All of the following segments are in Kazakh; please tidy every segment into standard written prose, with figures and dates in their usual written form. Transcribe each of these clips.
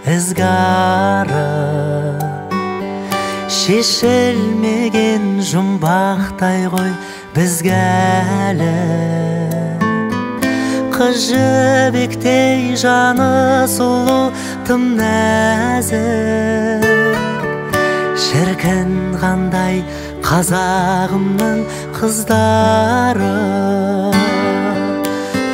ызгары, шешілмеген жұмбақтай ғой бізге әлі. Қыз жібектей жаны сұлу, тым нәзік, шіркін қандай қазағымның қыздары.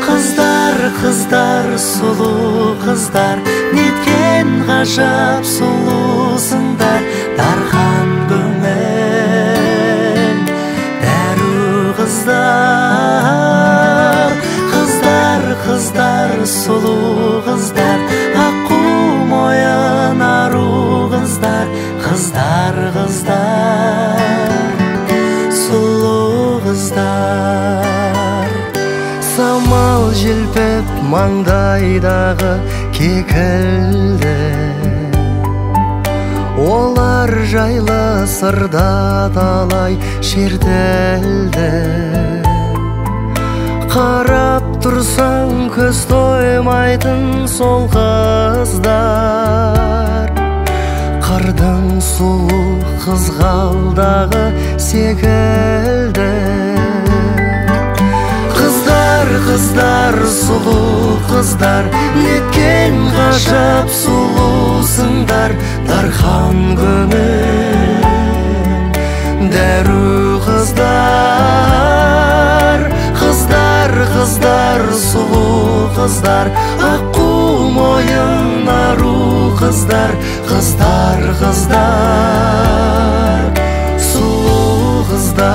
Қыздар, қыздар, сұлу қыздар, неткен ғажап сұлусыңдар. Дархан көңіл дәру қыздар. Қыздар, қыздар, сұлу қыздар, аққу мойын ару қыздар. Қыздар, қыздар, сұлу қыздар. Самал желпіп маңдайдағы кекілді, олар жайлы сырда талай шертілді. Қарап тұрсаң көз тоймайтын сол қыздар, қырдың сұлу қызғалдағы секілді. Қыздар, қыздар, сұлу қыздар, неткен ғажап сұлусыңдар. Дархан көңіл дәру қыздар. Қыздар, қыздар, сұлу қыздар, аққу мойын ару қыздар. Қыздар, қыздар, сұлу қыздар.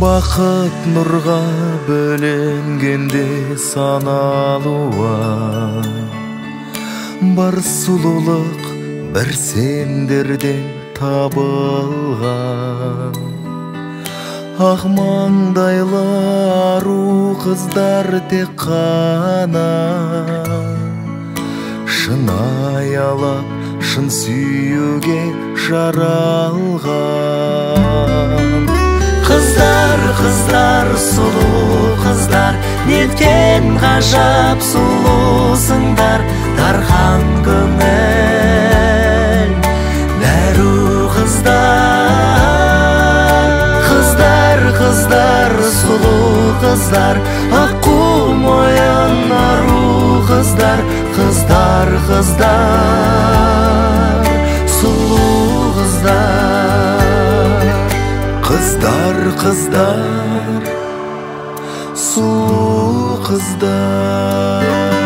Бақыт нұрға бөленгенде саналуа, бар сұлулық бір сендерден табылған. Ақ маңдайлы ару қыздар тек қана, шын аялап, шын сүюге жаралған. Қыздар, қыздар, сұлу қыздар, неткен ғажап сұлусыңдар. Дархан көңіл дәру қыздар. Қыздар, қыздар, сұлу қыздар, аққу мойын ару қыздар. Қыздар, қыздар, сұлу қыздар. Қыздар, қыздар, сұлу қыздар.